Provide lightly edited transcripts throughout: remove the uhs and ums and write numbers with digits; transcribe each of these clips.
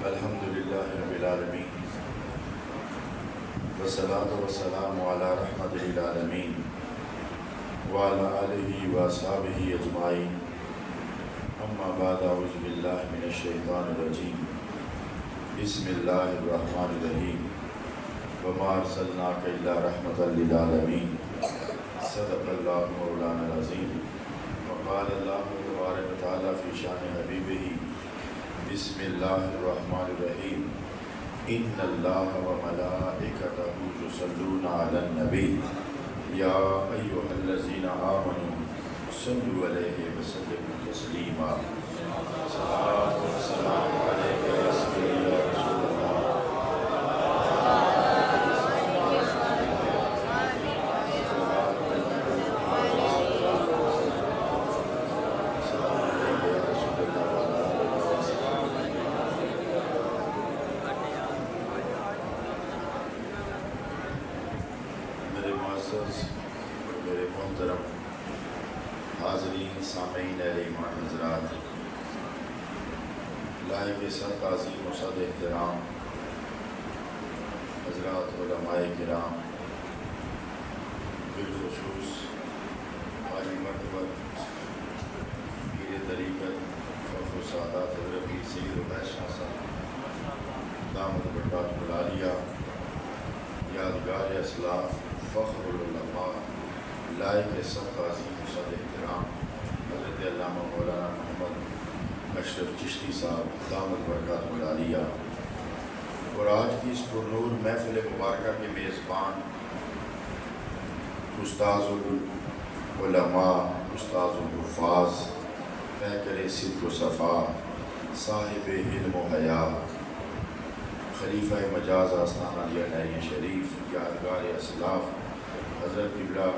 الحمدللہ رب العالمین والصلاة والسلام علی رحمت للعالمین وعلی آلہ واصحابہ اجمعین اما بعد اعوذ باللہ من الشیطان الرجیم بسم اللہ الرحمن الرحیم وما ارسلناک الا رحمۃ للعالمین صدق اللہ مولانا العظیم وقال اللہ تبارک وتعالی فی شان حبیبہ بسم اللہ الرحمن الرحیم ان اللہ وملائکتہ یصلون علی النبی یا ایہا الذین آمنوا صلوا علیہ وسلموا تسلیما صلاۃ و سلام علیک یا سیدی یا رسول اللہ میرے محترم حاضرین سامعین اہل ایمان حضرات، لائق سر تعظیم و صد احترام حضرات علماء کرام، بالخصوص عالی مرتبہ پیر طریقت فخر السادات حضرت پیر سید عبید شاہ صاحب دامت برکاتہ العالیہ، یادگار اسلاف فخر العلماء، لائق سب تعظیم و صد احترام حضرت علامہ مولانا محمد اشرف چشتی صاحب دامت برکاتہ العالیہ، اور آج کی اس پرنور محفل مبارکہ کے میزبان استاذ العلماء، استاذ الحفاظ، پیکر صدق و صفا، صاحب علم و حیا، خلیفہ مجاز آستانہ نعیہ شریف، یادگار اسلاف حضرت قبلہ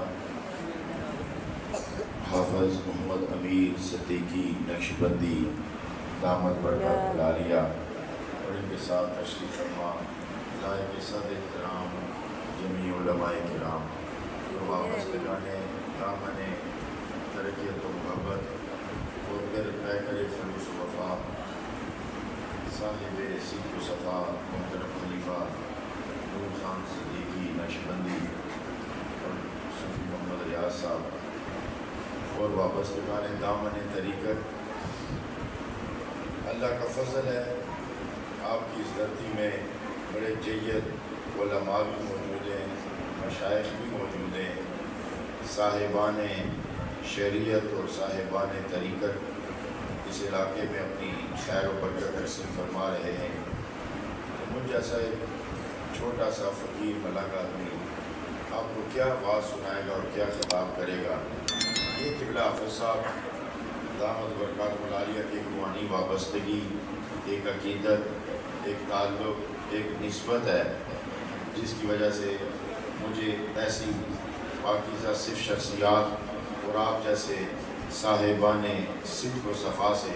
حافظ محمد امیر صدیقی نقشبندی دامت برکاتہ العالیہ، اور ان کے ساتھ تشریف فرما لائق صد احترام جمیع علماء کرام، اور وابستگان دامن ترقیت و محبت، اور پھر پیکر خلوص و وفا، صاحب صدق و صفا محترم خلیفہ نور خان صدیقی نقشبندی اور صوفی محمد ریاض صاحب، اور وابستگان دامن طریقت، اللہ کا فضل ہے آپ کی اس دھرتی میں بڑے جید علماء بھی موجود ہیں، مشائخ بھی موجود ہیں، صاحبان شریعت اور صاحبان طریقت اس علاقے میں اپنی خیر و برکت حاصل فرما رہے ہیں۔ مجھ جیسا ایک چھوٹا سا فقیر ملنگ آدمی آپ کو کیا بات سنائے گا اور کیا خطاب کرے گا؟ یہ قبلہ حافظ صاحب دامت برکاتہ العالیہ کی ایک روحانی وابستگی، ایک عقیدت، ایک تعلق، ایک نسبت ہے، جس کی وجہ سے مجھے ایسی پاکیزہ صرف شخصیات اور آپ جیسے صاحبان صدق و صفا سے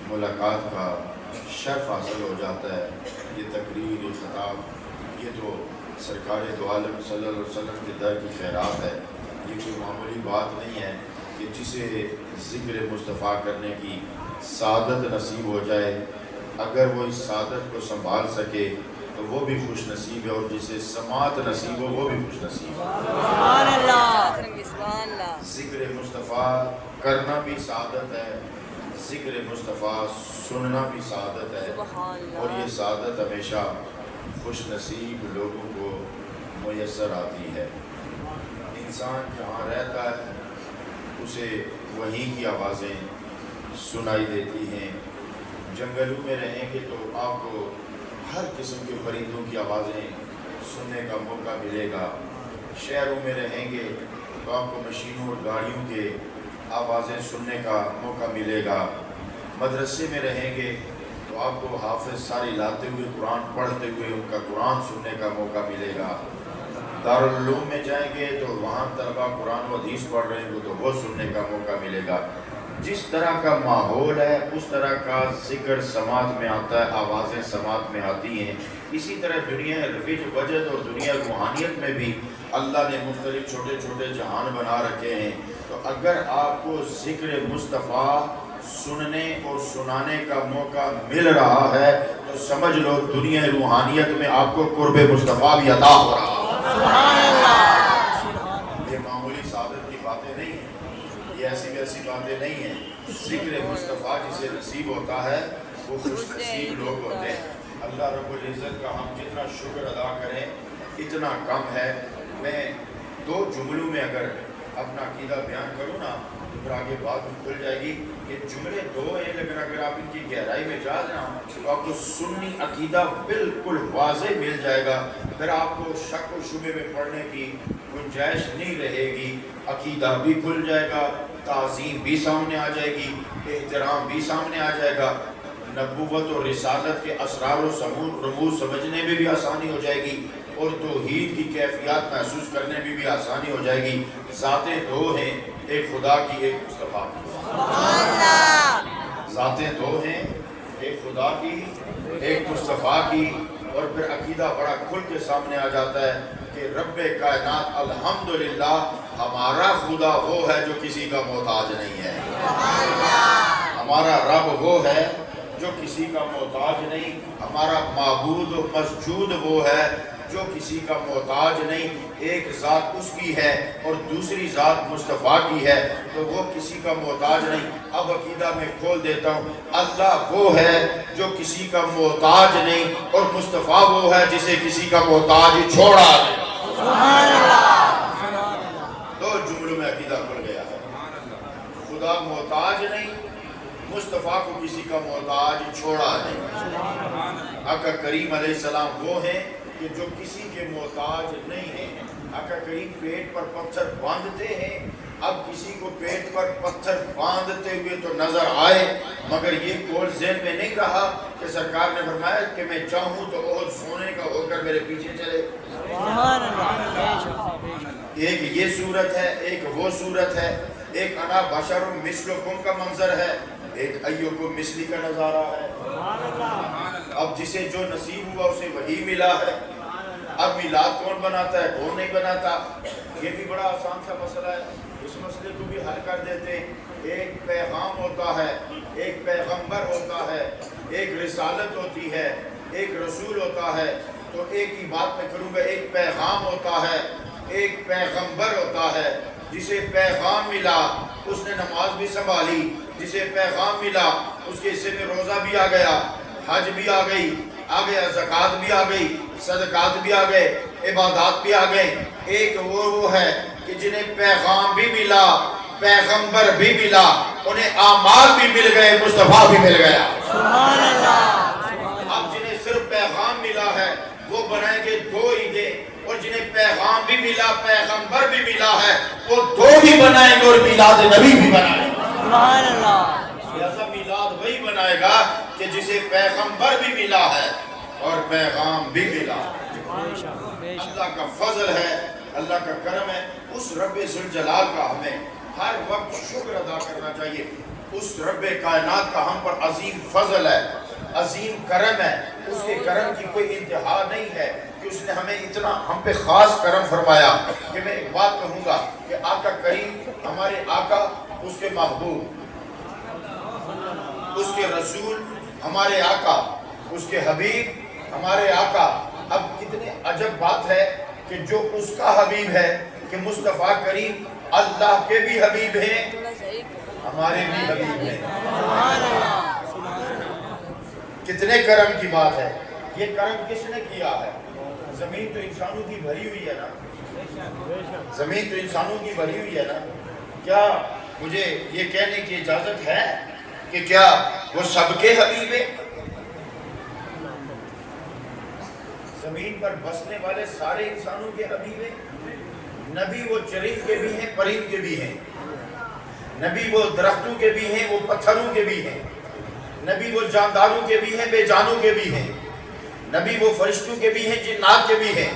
ملاقات کا شرف حاصل ہو جاتا ہے۔ یہ تقریر، یہ خطاب، یہ تو سرکار دو عالم صلی اللہ علیہ وسلم کے در کی خیرات ہے۔ یہ کوئی معمولی بات نہیں ہے کہ جسے ذکر مصطفیٰ کرنے کی سعادت نصیب ہو جائے، اگر وہ اس سعادت کو سنبھال سکے تو وہ بھی خوش نصیب ہے، اور جسے سماعت نصیب ہو وہ بھی خوش نصیب ہے۔ سبحان اللہ۔ ذکر مصطفیٰ کرنا بھی سعادت ہے، ذکر مصطفیٰ سننا بھی سعادت ہے، اور یہ سعادت ہمیشہ خوش نصیب لوگوں کو میسر آتی ہے۔ انسان جہاں رہتا ہے اسے وہیں کی آوازیں سنائی دیتی ہیں۔ جنگلوں میں رہیں گے تو آپ کو ہر قسم کے پرندوں کی آوازیں سننے کا موقع ملے گا۔ شہروں میں رہیں گے تو آپ کو مشینوں اور گاڑیوں کے آوازیں سننے کا موقع ملے گا۔ مدرسے میں رہیں گے تو آپ کو حافظ ساری لاتے ہوئے قرآن پڑھتے ہوئے ان کا قرآن سننے کا موقع ملے گا۔ دارالعلوم میں جائیں گے تو وہاں طلبہ قرآن و حدیث پڑھ رہے ہیں تو وہ سننے کا موقع ملے گا. جس طرح کا ماحول ہے اس طرح کا ذکر سماعت میں آتا ہے، آوازیں سماعت میں آتی ہیں. اسی طرح دنیا رفیج وجد اور دنیا روحانیت میں بھی اللہ نے مختلف چھوٹے چھوٹے جہان بنا رکھے ہیں. تو اگر آپ کو ذکر مصطفیٰ سننے اور سنانے کا موقع مل رہا ہے تو سمجھ لو دنیا روحانیت میں آپ کو قرب مصطفیٰ بھی عطا ہو رہا ہے. سبحان اللہ. یہ معمولی سعادت کی باتیں نہیں ہیں، یہ ایسی ویسی باتیں نہیں ہیں. ذکر مصطفیٰ جسے نصیب ہوتا ہے وہ خوش نصیب لوگ ہوتے ہیں. اللہ رب العزت کا ہم جتنا شکر ادا کریں اتنا کم ہے. میں 2 جملوں میں اگر اپنا عقیدہ بیان کروں نا تو پھر آگے بات کھل جائے گی. یہ جملے 2 ہیں لیکن اگر آپ ان کی گہرائی میں جا نا تو آپ کو سنی عقیدہ بالکل واضح مل جائے گا. پھر آپ کو شک و شبے میں پڑھنے کی گنجائش نہیں رہے گی. عقیدہ بھی کھل جائے گا، تعظیم بھی سامنے آ جائے گی، احترام بھی سامنے آ جائے گا. نبوت اور رسالت کے اسرار و رموز سمجھنے میں بھی آسانی ہو جائے گی اور توحید کی کیفیات محسوس کرنے میں بھی آسانی ہو جائے گی. ذاتیں 2 ہیں، ایک خدا کی ایک مصطفیٰ کی. ذاتیں 2 ہیں، ایک خدا کی ایک مصطفیٰ کی. اور پھر عقیدہ بڑا کھل کے سامنے آ جاتا ہے کہ رب کائنات الحمدللہ ہمارا خدا وہ ہے جو کسی کا محتاج نہیں ہے. ہمارا رب وہ ہے جو کسی کا محتاج نہیں. ہمارا معبود و مسجود وہ ہے جو کسی کا محتاج نہیں. ایک ذات اس کی ہے اور دوسری ذات مصطفیٰ کی ہے تو وہ کسی کا محتاج نہیں. اب عقیدہ میں کھول دیتا ہوں. اللہ وہ ہے جو کسی کا محتاج نہیں اور مصطفیٰ وہ ہے جسے کسی کا محتاج چھوڑا نہیں. 2 جملوں میں عقیدہ کھل گیا ہے. خدا محتاج نہیں، مصطفیٰ کو کسی کا محتاج چھوڑا نہیں. آقا کریم علیہ السلام وہ ہیں کہ جو کسی کے محتاج نہیں ہیں. آقا کریم پیٹ پر پتھر باندھتے ہیں. اب کسی کو پیٹ پر پتھر باندھتے ہوئے تو نظر آئے مگر یہ قول ذہن میں نہیں رہا کہ سرکار نے فرمایا کہ میں چاہوں تو احد سونے کا ہو کر میرے پیچھے چلے. ایک یہ صورت ہے، ایک وہ صورت ہے. ایک انا بشر مثلکم کا منظر ہے، ایک ایوکم مثلی کا نظارہ ہے. اب جسے جو نصیب ہوا اسے وہی ملا ہے. اب میلاد کون بناتا ہے، کون نہیں بناتا، یہ بھی بڑا آسان سا مسئلہ ہے. اس مسئلے کو بھی حل کر دیتے ہیں. ایک پیغام ہوتا ہے، ایک پیغمبر ہوتا ہے، ایک رسالت ہوتی ہے، ایک رسول ہوتا ہے. تو ایک ہی بات میں کروں گا. ایک پیغام ہوتا ہے، ایک پیغمبر ہوتا ہے. جسے پیغام ملا اس نے نماز بھی سنبھالی، جسے پیغام ملا اس کے حصے میں روزہ بھی آ گیا، حج بھی آ گئی، آ گیا زکوٰۃ بھی آ گئی، صدقات بھی آ گئے، عبادات بھی آ گئے. ایک وہ ہے کہ جنہیں پیغام بھی ملا، پیغمبر بھی ملا، انہیں اعمال بھی مل گئے، مصطفیٰ بھی مل گیا. سبحان اللہ. اب جنہیں صرف پیغام ملا ہے وہ بنائیں گے 2 عیدیں، اور جنہیں پیغام بھی ملا پیغمبر بھی ملا ہے وہ 2 بھی بنائیں گے اور میلاد نبی بھی بنائیں گے. سبحان اللہ. لہذا میلاد وہی بنائے گا کہ جسے پیغمبر بھی ملا ہے اور پیغام بھی ملا. اللہ کا فضل ہے، اللہ کا کرم ہے. اس رب ذوالجلال کا ہمیں ہر وقت شکر ادا کرنا چاہیے. اس رب کائنات کا ہم پر عظیم فضل ہے، عظیم کرم ہے. اس کے کرم کی کوئی انتہا نہیں ہے کہ اس نے ہمیں اتنا ہم پہ خاص کرم فرمایا. کہ میں ایک بات کہوں گا کہ آقا کریم ہمارے آقا، اس کے محبوب، اس کے رسول ہمارے آقا، اس کے حبیب ہمارے آقا. اب کتنے عجب بات ہے کہ جو اس کا حبیب ہے کہ مصطفیٰ کریم اللہ کے بھی حبیب ہیں، ہمارے بھی حبیب ہیں. کتنے کرم کی بات ہے. یہ کرم کس نے کیا ہے؟ زمین تو انسانوں کی بھری ہوئی ہے نا، زمین تو انسانوں کی بھری ہوئی ہے نا. کیا مجھے یہ کہنے کی اجازت ہے کہ کیا وہ سب کے حبیب ہیں؟ زمین پر بسنے والے سارے انسانوں کے حبیب ہیں. نبی وہ چرند کے بھی ہیں، پرند کے بھی ہیں. نبی وہ درختوں کے بھی ہیں، وہ پتھروں کے بھی ہیں. نبی وہ جانداروں کے بھی ہیں، بے جانوں کے بھی ہیں. نبی وہ فرشتوں کے بھی ہیں، جنات کے بھی ہیں.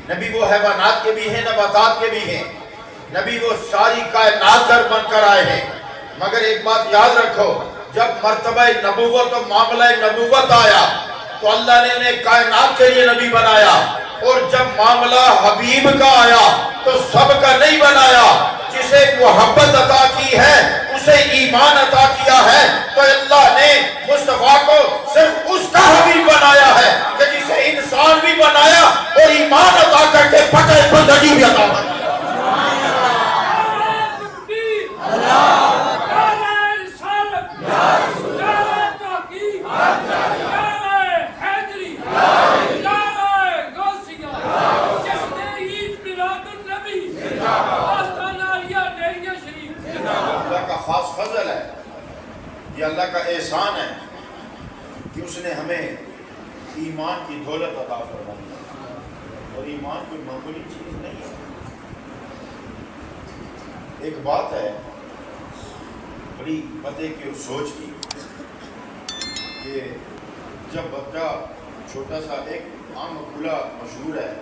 نبی وہ حیوانات کے بھی ہیں، نباتات کے بھی ہیں، نبی وہ ساری کائنات در بن کر آئے ہیں۔ مگر ایک بات یاد رکھو، جب مرتبہ نبوت و معاملہ نبوت آیا تو اللہ نے انہیں کائنات کے لیے نبی بنایا، اور جب معاملہ حبیب کا آیا تو سب کا نہیں بنایا۔ جسے محبت عطا کی ہے اسے ایمان عطا کیا ہے، تو اللہ نے مصطفیٰ کو صرف اس کا حبیب بنایا ہے کہ جسے انسان بھی بنایا اور ایمان عطا کر کے پتہ بندگی بھی عطا کیا۔ خاص فضل ہے، یہ اللہ کا احسان ہے کہ اس نے ہمیں ایمان کی دولت عطا فرمائی، اور ایمان کوئی معمولی چیز نہیں ہے۔ ایک بات ہے بڑی پتے کی اور سوچ کی کہ جب بچہ چھوٹا سا، ایک عام مقولہ مشہور ہے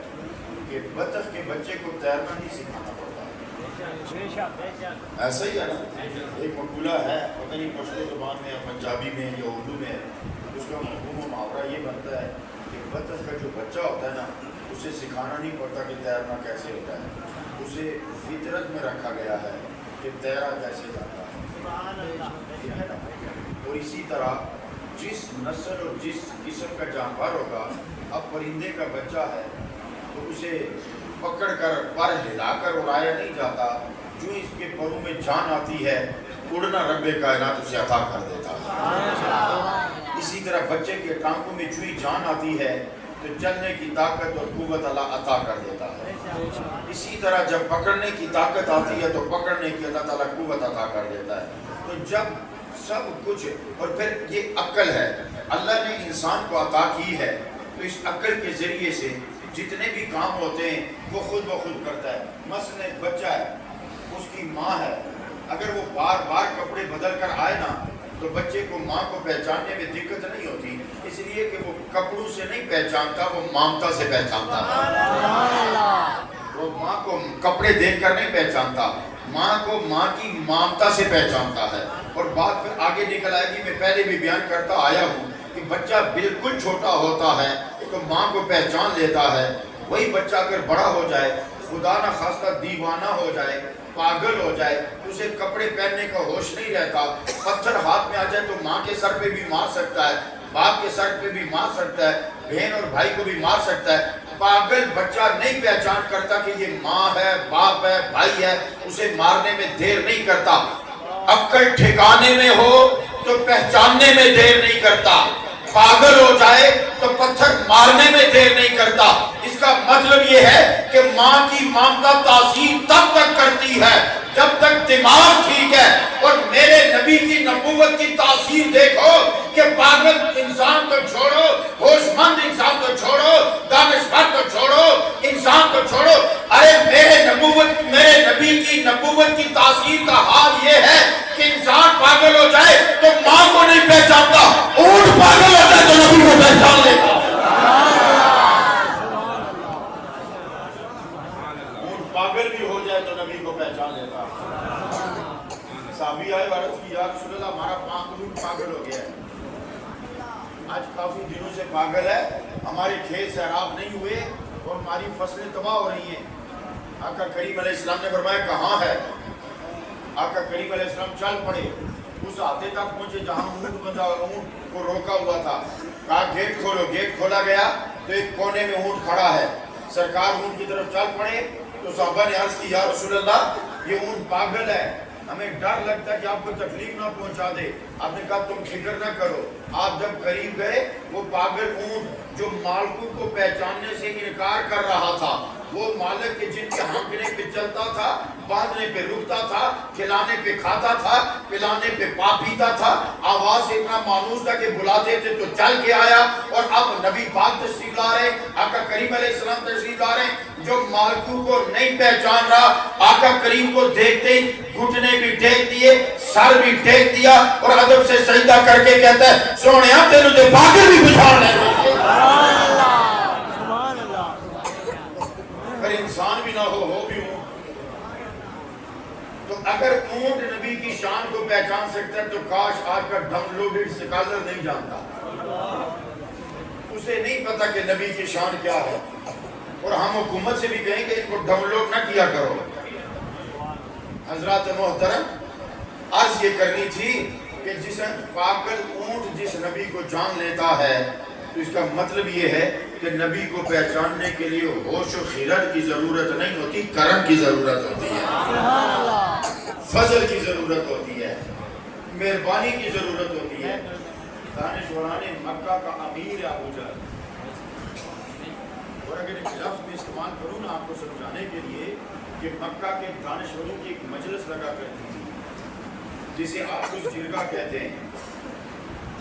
کہ بطخ کے بچے کو تیرنا نہیں سکھانا پڑتا، ایسا ہی ہے نا۔ ایک مقولہ ہے، پتہ نہیں پشتو زبان میں یا پنجابی میں یا اردو میں، اس کا مفہوم و محاورہ یہ بنتا ہے کہ بطخ کا جو بچہ ہوتا ہے نا، اسے سکھانا نہیں پڑتا کہ تیرنا کیسے ہوتا ہے، اسے فطرت میں رکھا گیا ہے کہ تیرا کیسے جاتا ہے نا۔ اور اسی طرح جس نسل اور جس قسم کا جانور ہوگا، اب پرندے کا بچہ ہے تو اسے پکڑ کر پر ہلا کر اڑایا نہیں جاتا، جو اس کے پروں میں جان آتی ہے اڑنا رب کائنات اسے عطا کر دیتا ہے۔ اسی طرح بچے کے ٹانکوں میں جو ہی جان آتی ہے تو چلنے کی طاقت اور قوت اللہ عطا کر دیتا ہے۔ اسی طرح جب پکڑنے کی طاقت آتی ہے تو پکڑنے کی اللہ تعالیٰ قوت عطا کر دیتا ہے۔ تو جب سب کچھ، اور پھر یہ عقل ہے، اللہ نے انسان کو عطا کی ہے، تو اس عقل کے ذریعے سے جتنے بھی کام ہوتے ہیں وہ خود بخود کرتا ہے۔ مثلا ایک بچہ ہے، اس کی ماں ہے، اگر وہ بار بار کپڑے بدل کر آئے نا تو بچے کو ماں کو پہچاننے میں دقت نہیں ہوتی، اس لیے کہ وہ کپڑوں سے نہیں پہچانتا، وہ مامتا سے پہچانتا ہے۔ وہ ماں کو کپڑے دیکھ کر نہیں پہچانتا، ماں کو ماں کی مامتا سے پہچانتا ہے۔ اور بات پھر آگے نکل آئے گی، میں پہلے بھی بیان کرتا آیا ہوں کہ بچہ بالکل چھوٹا ہوتا ہے تو ماں کو پہچان لیتا ہے، وہی بچہ اگر بڑا ہو جائے، خدا نہ خواستہ دیوانہ ہو جائے، پاگل ہو جائے، اسے کپڑے پہننے کا ہوش نہیں رہتا، پتھر ہاتھ میں آ جائے تو ماں کے سر پہ بھی مار سکتا ہے، باپ کے سر پہ بھی مار سکتا ہے، بہن اور بھائی کو بھی مار سکتا ہے۔ پاگل بچہ نہیں پہچان کرتا کہ یہ ماں ہے، باپ ہے، بھائی ہے، اسے مارنے میں دیر نہیں کرتا۔ عقل ٹھکانے میں ہو تو پہچاننے میں دیر نہیں کرتا، پاگل ہو جائے تو پتھر مارنے میں دیر نہیں کرتا۔ اس کا مطلب یہ ہے کہ ماں کی مامتا تاثیر تب تک کرتی ہے جب تک دماغ ٹھیک ہے۔ اور میرے نبی کی نبوت کی تاثیر دیکھو کہ پاگل انسان کو چھوڑو، ہوش مند انسان کو چھوڑو، دانشور کو چھوڑو، انسان کو چھوڑو، ارے میرے نبی کی نبوت کی تاثیر کا حال یہ ہے کہ انسان پاگل ہو جائے تو ماں کو نہیں پہچانتا، اونٹ پاگل ہو جائے تو نبی کو پہچان لیتا۔ اونٹ پاگل بھی ہو جائے تو نبی کو پہچان لیتا۔ صحابی آئے عرض کی، یا رسول اللہ ہمارا اونٹ پاگل ہو گیا ہے، آج کافی دنوں سے پاگل ہے، ہمارے کھیت سیراب نہیں ہوئے اور ہماری فصلیں تباہ ہو رہی ہیں۔ آقا کریم علیہ السلام نے فرمایا کہاں ہے؟ آقا کریم علیہ السلام چل پڑے، اس عہدے تک پہنچے جہاں اونٹ بندھا اور اونٹ کو روکا ہوا تھا، کہا گیٹ کھولو، گیٹ کھولا گیا تو ایک کونے میں اونٹ کھڑا ہے، سرکار اونٹ کی طرف چل پڑے تو صحابہ نے عرض کی، یا رسول اللہ یہ اونٹ پاگل ہے، ہمیں ڈر لگتا ہے کہ آپ کو تکلیف نہ پہنچا دے۔ آپ نے کہا تم فکر نہ کرو۔ آپ جب قریب گئے وہ پاگل اونٹ جو مالکوں کو پہچاننے سے انکار کر رہا تھا، وہ مالک کے جن کے ہانکنے پہ چلتا تھا، باندھنے پہ رکتا تھا، کھلانے پہ کھاتا تھا، پلانے پہ پا پیتا تھا، آواز سے اتنا مانوس تھا کہ بلاتے تھے تو چل کے آیا۔ اور اب نبی پاک تشریف لا رہے، آقا کریم علیہ السلام تشریف لا رہے، جو مالکوں کو نہیں پہچان رہا، آقا کریم کو دیکھتے ہی گھٹنے بھی ٹیک دیے، سر بھی ٹیک دیا اور ادب سے سجدہ کر کے کہتا ہے سونیا تینوں تے پاگل بھی پہچان لے۔ اگر اونٹ نبی کی شان کو پہچان سکتا ہے تو کاش آج کا ڈاؤن لوڈڈ اسکالر نہیں جانتا، اسے نہیں پتا کہ نبی کی شان کیا ہے، اور ہم حکومت سے بھی کہیں کہ ان کو ڈاؤن لوڈ نہ کیا کرو۔ حضرات محترم، عرض یہ کرنی تھی کہ جس پاگل اونٹ جس نبی کو جان لیتا ہے تو اس کا مطلب یہ ہے کہ نبی کو پہچاننے کے لیے ہوش و خیرت کی ضرورت نہیں ہوتی، کرم کی ضرورت ہوتی ہے، فضل کی ضرورت ہوتی ہے، مہربانی کی ضرورت ہوتی ہے۔ دانشوران مکہ کا امیر ہے ابو جہل، اور اگر ایک لفظ میں استعمال کروں نا آپ کو سمجھانے کے لیے کہ مکہ کے دانشوروں کی ایک مجلس لگا کرتی تھی جسے آپ کچھ جرگہ کہتے ہیں،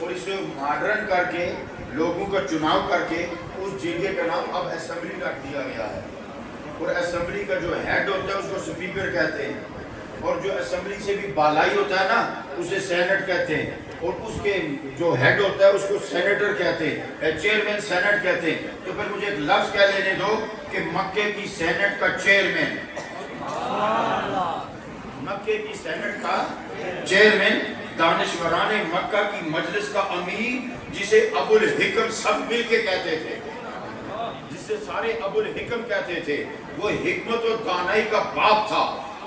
اور اسے ماڈرن کر کے لوگوں کا چناؤ کر کے اس جرگے کا نام اب اسمبلی رکھ دیا گیا ہے، اور اسمبلی کا جو ہیڈ ہوتا ہے اس کو سپیکر کہتے ہیں، اور جو اسمبلی سے بھی بالائی ہوتا ہے نا اسے سینٹ کہتے ہیں، اور اس کے جو ہیڈ ہوتا ہے اس کو سینیٹر کہتے ہیں، چیئرمین سینٹ کہتے ہیں۔ تو پھر مجھے ایک لفظ کہہ لینے دو کہ مکے کی سینٹ کا چیئرمین، مکے کی سینٹ کا چیئرمین، دانشوران مکہ کی مجلس کا امیر جسے ابو الحکم سب مل کے کہتے تھے، جسے سارے ابو الحکم کہتے تھے، وہ حکمت و دانائی کا باپ تھا،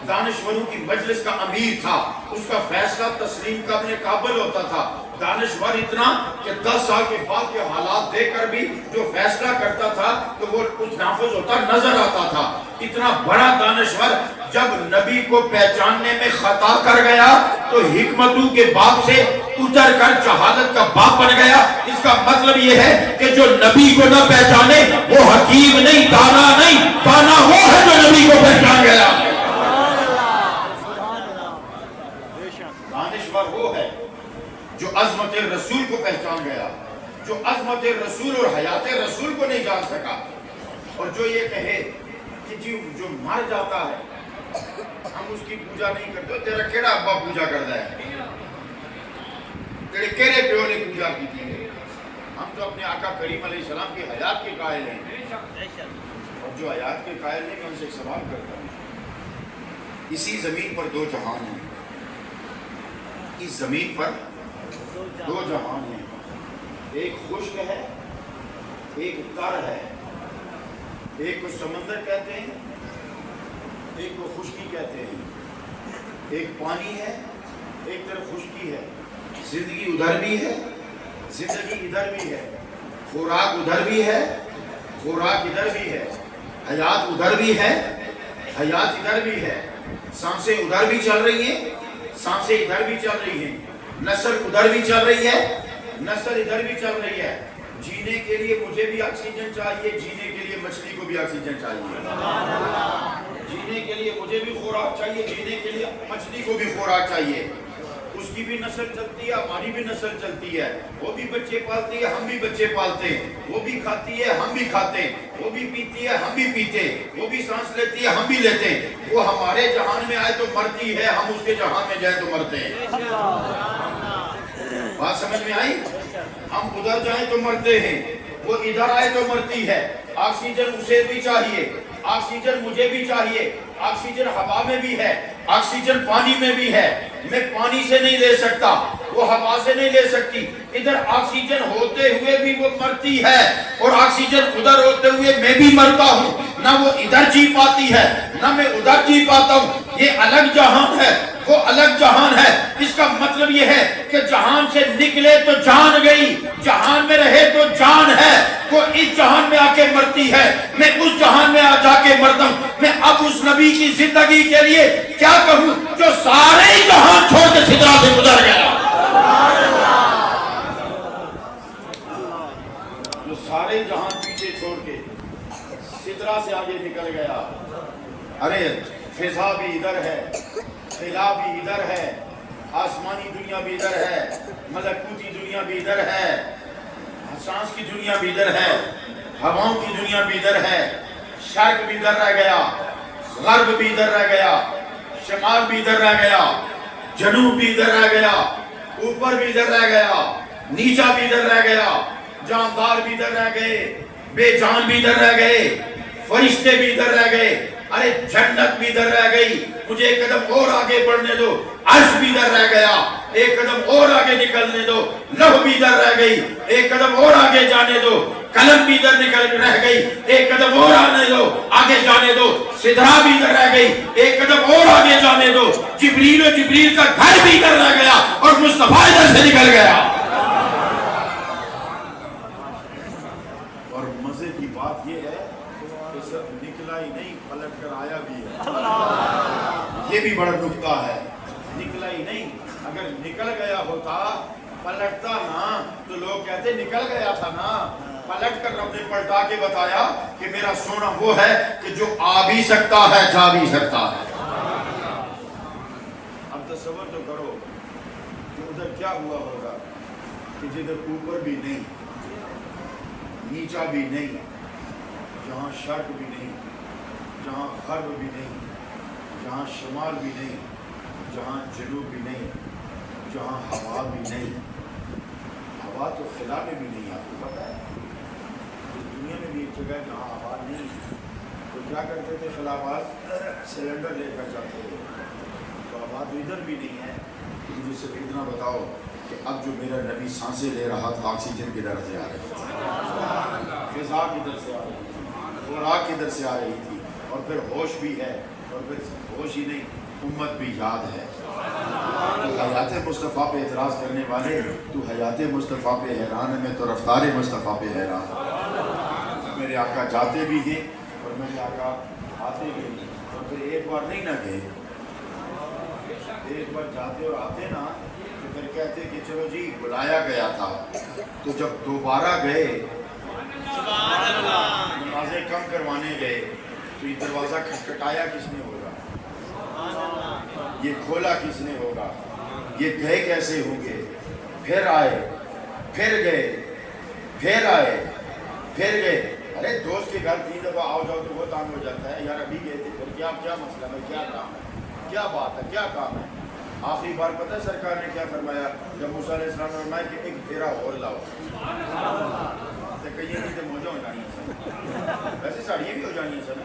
دانشوروں کی مجلس کا امیر تھا، اس کا فیصلہ تسلیم کرنے قابل ہوتا تھا، دانشور اتنا کہ 10 سال کے بعد کے حالات دیکھ کر بھی جو فیصلہ کرتا تھا تو وہ کچھ نافذ ہوتا نظر آتا تھا، اتنا بڑا دانشور جب نبی کو پہچاننے میں خطا کر گیا تو حکمتوں کے باپ سے اتر کر جہالت کا باپ بن گیا۔ اس کا مطلب یہ ہے کہ جو نبی کو نہ پہچانے وہ حکیم نہیں، دانا نہیں، دانا وہ ہے جو نبی کو پہچان گیا۔ دانشور وہ ہے جو عظمت رسول کو پہچان گیا، جو عظمت رسول اور حیات رسول کو نہیں جان سکا، اور جو یہ کہے کہ جو مر جاتا ہے ہم اس کی پوجا نہیں کرتے، تیرا کیڑا ابا پوجا کرتا ہے، تیرے کیڑے پیو نے پوجا کی تھی؟ ہم تو اپنے آقا کریم علیہ السلام کی حیات کے قائل ہیں، اور جو حیات کے قائل نہیں میں ان سے ایک سوال کرتا ہوں۔ اسی زمین پر دو جہان ہیں، اس زمین پر دو جہان ہیں، ایک خشک ہے ایک تر ہے، ایک کو سمندر کہتے ہیں ایک کو خشکی کہتے ہیں، ایک پانی ہے ایک طرف خشکی ہے، زندگی ادھر بھی ہے زندگی ادھر بھی ہے، خوراک ادھر بھی ہے خوراک ادھر بھی ہے، حیات ادھر بھی ہے حیات ادھر بھی ہے، سانسیں ادھر بھی چل رہی ہیں سانسیں ادھر بھی چل رہی ہیں، نسل ادھر بھی چل رہی ہے نسل ادھر بھی چل رہی ہے۔ جینے کے لیے مجھے بھی آکسیجن چاہیے، جینے کے لیے مچھلی کو بھی آکسیجن چاہیے، جینے کے لیے مجھے بھی خوراک چاہیے، جینے کے لیے مچھلی کو بھی خوراک چاہیے، اس کی بھی نسل چلتی ہے ہماری بھی نسل چلتی ہے، وہ بھی بچے پالتی ہے ہم بھی بچے پالتے ہیں، وہ بھی کھاتی ہے ہم بھی کھاتے ہیں، وہ بھی پیتی ہے ہم بھی پیتے ہیں، وہ بھی سانس لیتی ہے ہم بھی لیتے ہیں، وہ ہمارے جہان میں آئے تو مرتی ہے، ہم اس کے جہان میں جائیں تو مرتے ہیں۔ بات سمجھ میں آئی؟ ہم ادھر جائیں تو مرتے ہیں، وہ ادھر آئے تو مرتی ہے۔ آکسیجن اسے بھی چاہیے، آکسیجن مجھے بھی چاہیے، آکسیجن ہوا میں بھی ہے، آکسیجن پانی میں بھی ہے، میں پانی سے نہیں لے سکتا، وہ ہوا سے نہیں لے سکتی، ادھر آکسیجن ہوتے ہوئے بھی وہ مرتی ہے، اور آکسیجن ادھر ہوتے ہوئے میں بھی مرتا ہوں، نہ وہ ادھر جی پاتی ہے نہ میں ادھر جی پاتا ہوں، یہ الگ جہان ہے وہ الگ جہان ہے۔ اس کا مطلب یہ ہے کہ جہان سے نکلے تو جان گئی، جہان میں رہے تو جان ہے، وہ اس جہان میں آ کے مرتی ہے، میں اس جہان میں آ جا کے مرتا ہوں۔ میں اب اس نبی کی زندگی کے لیے کیا کہوں جو سارے جہان چھوڑ کے سدرا سے گزر گیا، جو سارے جہان پیچھے چھوڑ کے سدرا سے آگے نکل گیا۔ ارے فضا بھی ادھر ہے، خلا بھی ادھر ہے، آسمانی دنیا بھی ادھر ہے، ملکوتی دنیا بھی ادھر ہے، سانس کی دنیا بھی ادھر ہے، ہواؤں کی دنیا بھی ادھر ہے، شرق بھی ادھر رہ گیا، غرب بھی ادھر رہ گیا، شمال بھی ادھر رہ گیا، جنوب بھی ادھر رہ گیا، اوپر بھی ادھر رہ گیا، نیچا بھی ادھر رہ گیا، جاندار بھی ادھر رہ گئے، بے جان بھی ادھر رہ گئے، فرشتے بھی ادھر رہ گئے، ارے جنت بھی ادھر رہ گئی، مجھے ایک قدم اور آگے بڑھنے دو، عرش بھی ادھر رہ گیا، ایک قدم اور آگے نکلنے دو، لوح بھی ادھر رہ گئی، ایک قدم اور آگے جانے دو، قلم بھی ادھر نکل رہ گئی، ایک قدم اور آنے دو، آگے جانے دو، سدرا بھی ادھر رہ گئی، ایک قدم اور آگے جانے دو، جبریل و جبریل کا گھر بھی ادھر رہ گیا اور مصطفیٰ ادھر سے نکل گیا۔ اور مزے کی بات یہ ہے کہ صرف نکلا ہی نہیں، پلٹ کر آیا بھی ہے۔ یہ بھی بڑا نکتہ ہے، نکلا ہی نہیں، اگر نکل گیا ہوتا پلٹتا نا تو لوگ کہتے نکل گیا تھا نا، پلٹ کر رب نے پلٹا کے بتایا کہ میرا سونا وہ ہے کہ جو آ بھی سکتا ہے جا بھی سکتا ہے۔ اب تصور تو کرو کہ ادھر کیا ہوا ہوگا کہ جدھر اوپر بھی نہیں، نیچا بھی نہیں، جہاں شرق بھی نہیں، جہاں غرب بھی نہیں، جہاں شمال بھی نہیں، جہاں جنوب بھی نہیں، جہاں ہوا بھی نہیں۔ ہوا تو خلا میں بھی نہیں، آپ کو پتا ہے اس دنیا میں بھی ایک جگہ جہاں ہوا نہیں، تو کیا کرتے تھے خلا باز؟ سلنڈر لے کر جاتے تھے، تو ہوا تو ادھر بھی نہیں ہے۔ مجھے صرف اتنا بتاؤ کہ اب جو میرا نبی سانسیں لے رہا تھا، آکسیجن کدھر سے آ رہی تھی، غذا کدھر سے آ رہی تھی، خوراک کدھر سے آ رہی تھی، اور پھر ہوش بھی ہے، اور پھر ہوش ہی نہیں، امت بھی یاد ہے۔ حیات مصطفیٰ پہ اعتراض کرنے والے، تو حیات مصطفیٰ پہ حیران ہے، میں تو رفتار مصطفیٰ پہ حیران ہوں۔ میرے آقا جاتے بھی ہیں اور میرے آقا آتے بھی ہیں، اور پھر ایک بار نہیں نہ گئے، ایک بار جاتے اور آتے نا تو پھر کہتے کہ چلو جی بلایا گیا تھا، تو جب دوبارہ گئے نمازیں کم کروانے گئے تو یہ دروازہ کھٹکھٹایا کس نے ہوگا، یہ کھولا کس نے ہوگا، یہ گئے کیسے ہوں گے، پھر آئے، پھر گئے، پھر آئے، پھر گئے۔ ارے دوست کے گھر 3 دفعہ آؤ جاؤ تو وہ تانگ ہو جاتا ہے، یار ابھی گئے تھے، پھر کیا مسئلہ ہے، کیا کام ہے، کیا بات ہے، کیا کام ہے۔ آخری بار پتہ ہے سرکار نے کیا فرمایا؟ جب موسیٰ علیہ السلام نے فرمایا کہ ایک پھیرا اور لاؤ، تو کہیں نہیں تو موجہ ہو جانی ہے سر، ویسے ساڑیاں بھی ہو جانی ہے سر،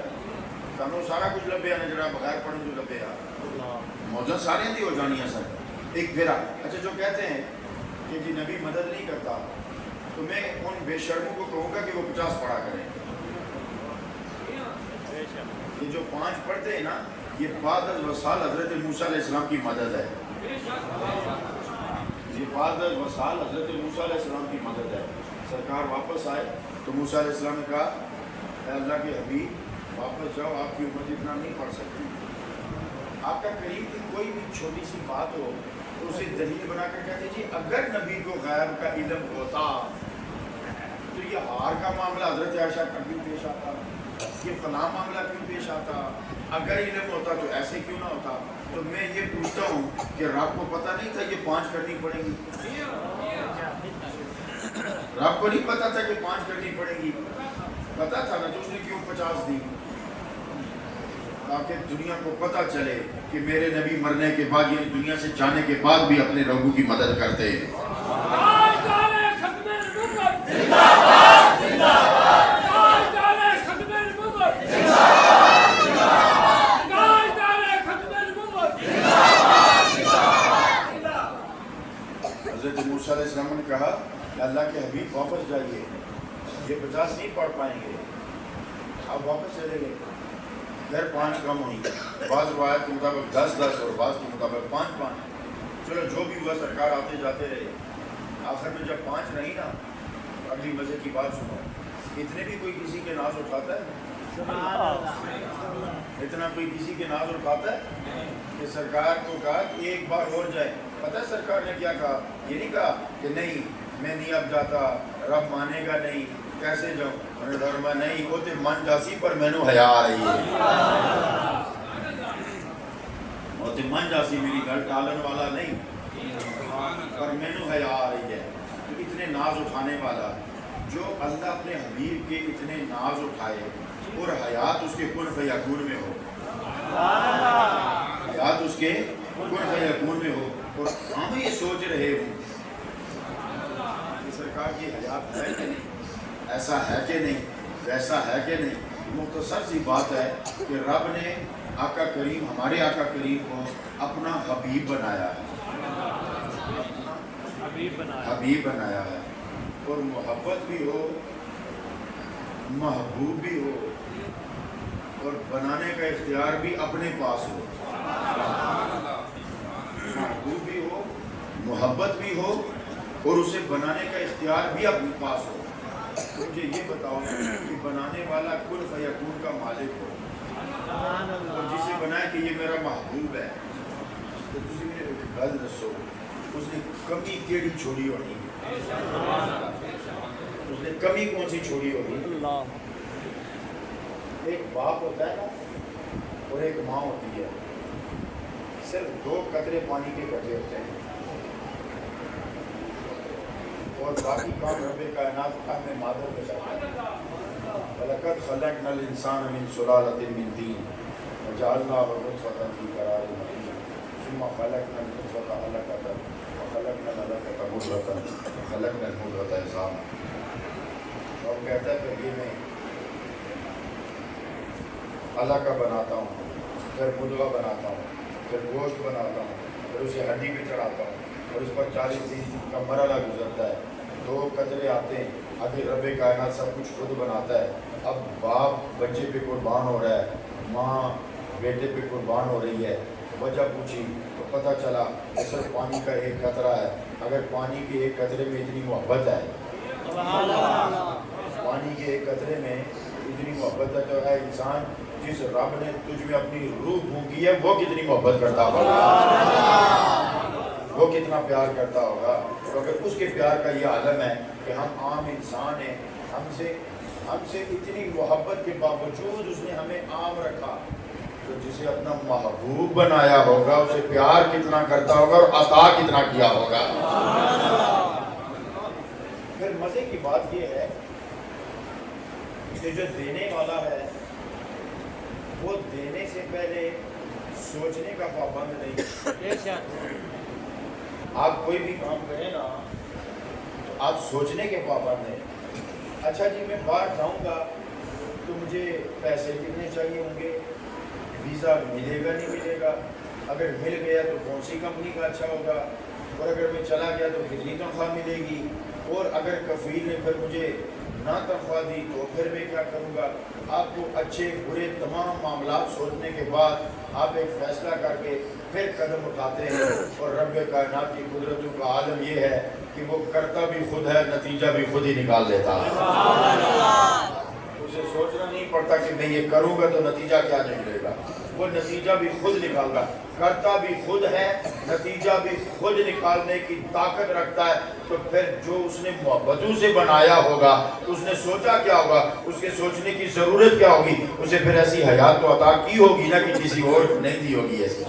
سانوں سارا کچھ لبے آنے جڑا بغیر پڑھن جو لبے آ موجہ سارے دی ہو جانی ہے سر، ایک پھیرا۔ اچھا جو کہتے ہیں کہ جی نبی مدد نہیں کرتا، تو میں ان بے شرموں کو کہوں گا کہ وہ 50 پڑھا کریں۔ یہ جو 5 پڑھتے ہیں نا، یہ بعد الوصال حضرت موسیٰ علیہ السلام کی مدد ہے، یہ بعد الوصال حضرت موسیٰ علیہ السلام کی مدد ہے۔ سرکار واپس آئے تو موسیٰ علیہ السلام نے کہا اے اللہ کے حبیب واپس جاؤ، آپ کی امت اتنا نہیں پڑھ سکتی، آپ کا قریب کی کوئی بھی چھوٹی سی بات ہو تو اسے دلیل بنا کر کہتے جی اگر نبی کو غیب کا علم ہوتا تو یہ ہار کا معاملہ حضرت عائشہ کا کیوں پیش آتا، یہ فلاں معاملہ کیوں پیش آتا، اگر علم ہوتا تو ایسے کیوں نہ ہوتا۔ تو میں یہ پوچھتا ہوں کہ رب کو پتہ نہیں تھا یہ 5 کرنی پڑیں گی؟ رب کو نہیں پتا تھا کہ 5 کرنی پڑیں گی؟ پتا تھا نا، تو اس نے کیوں 50 دی؟ تاکہ دنیا کو پتہ چلے کہ میرے نبی مرنے کے بعد، یعنی دنیا سے جانے کے بعد بھی اپنے لوگوں کی مدد کرتے ہیں۔ حضرت موسیٰ علیہ السلام نے کہا کہ اللہ کے حبیب واپس جائیے، یہ 50 نہیں پڑھ پائیں گے، آپ واپس چلے گئے، پھر 5 کم ہوئی، بعض روایت کے مطابق 10 اور بعض کے مطابق 5۔ چلو جو بھی ہوا سرکار آتے جاتے رہے، آخر میں جب 5 رہی نا، اگلی مزے کی بات سنو، اتنے بھی کوئی کسی کے ناز اٹھاتا ہے؟ اتنا کوئی کسی کے ناز اٹھاتا ہے کہ سرکار کو کہا کہ ایک بار اور جائے؟ پتہ ہے سرکار نے کیا کہا؟ یہ نہیں کہا کہ نہیں میں نہیں اب جاتا، رب مانے گا نہیں، کیسے جاؤں؟ انہوں نے فرمایا نہیں، وہ تے من جاسی پر مینوں حیا آ رہی ہے، وہ تے من جاسی میری گل ٹالن والا نہیں، پر مینوں حیا آ رہی ہے۔ تو اتنے ناز اٹھانے والا جو اللہ اپنے حبیب کے اتنے ناز اٹھائے اور حیات اس کے کن فیکون میں ہو، حیات اس کے کن فیکون میں ہو، اور ہم یہ سوچ رہے ہوں کہ سرکار کی حیات ہے کہ نہیں، ایسا ہے کہ نہیں، ویسا ہے کہ نہیں، مختصر سی بات ہے کہ رب نے آقا کریم ہمارے آقا کریم کو اپنا حبیب بنایا ہے، حبیب بنایا ہے، اور محبت بھی ہو، محبوب بھی ہو، اور بنانے کا اختیار بھی اپنے پاس ہو، محبوب بھی ہو، محبت بھی ہو، اور اسے بنانے کا اختیار بھی اپنے پاس ہو۔ مجھے یہ بتاؤ کہ بنانے والا کن فیکون کا مالک ہو، اور جسے بنائے کہ یہ میرا محبوب ہے، تو تسی میرے گل دسو اس نے کمی کیڑی چھوڑی ہونی؟ اس نے کمی کون سی چھوڑی ہونی؟ اللہ ایک باپ ہوتا ہے نا اور ایک ماں ہوتی ہے، صرف 2 قطرے پانی کے کٹے ہوتے ہیں، اور باقی کام رب کائنات کا میں مادر پہ جاتا ہے۔ وَلَقَدْ خَلَقْنَا الْإِنسَانَ مِنْ سُلَالَةٍ مِنْ طِينٍ وَجَعَلْنَاهُ نُطْفَةً فِي قَرَارٍ مَكِينٍ ثُمَّ خَلَقْنَا النُّطْفَةَ عَلَقَةً وَخَلَقْنَا الْعَلَقَةَ مُضْغَةً وَخَلَقْنَا الْمُضْغَةَ عِظَامًا۔ اور کہتا ہے کہ یہ میں علقہ بناتا ہوں، پھر مضغہ بناتا ہوں، پھر گوشت بناتا ہوں، پھر اسے ہڈی پہ چڑھاتا ہوں، اور اس پر 40 دن کا مرحلہ گزرتا ہے، 2 قطرے آتے ہیں، ابھی رب کائنات سب کچھ خود بناتا ہے۔ اب باپ بچے پہ قربان ہو رہا ہے، ماں بیٹے پہ قربان ہو رہی ہے، وجہ پوچھی تو پتہ چلا کہ صرف پانی کا 1 قطرہ ہے۔ اگر پانی کے 1 قطرے میں اتنی محبت ہے، پانی کے 1 قطرے میں اتنی محبت ہے، تو اے انسان، جس رب نے تجھ میں اپنی روح پھونکی ہے وہ کتنی محبت کرتا ہوگا، وہ کتنا پیار کرتا ہوگا۔ تو اگر اس کے پیار کا یہ عالم ہے کہ ہم عام انسان ہیں، ہم سے اتنی محبت کے باوجود اس نے ہمیں عام رکھا، تو جسے اپنا محبوب بنایا ہوگا اسے پیار کتنا کرتا ہوگا اور عطا کتنا کیا ہوگا۔ پھر مزے کی بات یہ ہے کہ جو دینے والا ہے وہ دینے سے پہلے سوچنے کا پابند نہیں۔ آپ کوئی بھی کام کریں نا تو آپ سوچنے کے پابند ہیں۔ اچھا جی میں باہر جاؤں گا تو مجھے پیسے کتنے چاہیے ہوں گے، ویزا ملے گا نہیں ملے گا، اگر مل گیا تو کون سی کمپنی کا اچھا ہوگا، اور اگر میں چلا گیا تو کتنی تنخواہ ملے گی، اور اگر کفیل نے پھر مجھے نہ تنخواہ دی تو پھر میں کیا کروں گا۔ آپ کو اچھے برے تمام معاملات سوچنے کے بعد آپ ایک فیصلہ کر کے پھر قدم اٹھاتے ہیں، اور رب کائنات کی قدرتوں کا عالم یہ ہے کہ وہ کرتا بھی خود ہے، نتیجہ بھی خود ہی نکال دیتا ہے۔ اسے سوچنا نہیں پڑتا کہ میں یہ کروں گا تو نتیجہ کیا نکلے گا، وہ نتیجہ بھی خود نکال گا، کرتا بھی خود ہے، نتیجہ بھی خود نکالنے کی طاقت رکھتا ہے۔ تو پھر جو اس نے محبتوں سے بنایا ہوگا اس نے سوچا کیا ہوگا، اس کے سوچنے کی ضرورت کیا ہوگی، اسے پھر ایسی حیات تو عطا کی ہوگی نا کہ کسی اور کو نہیں دی ہوگی، ایسی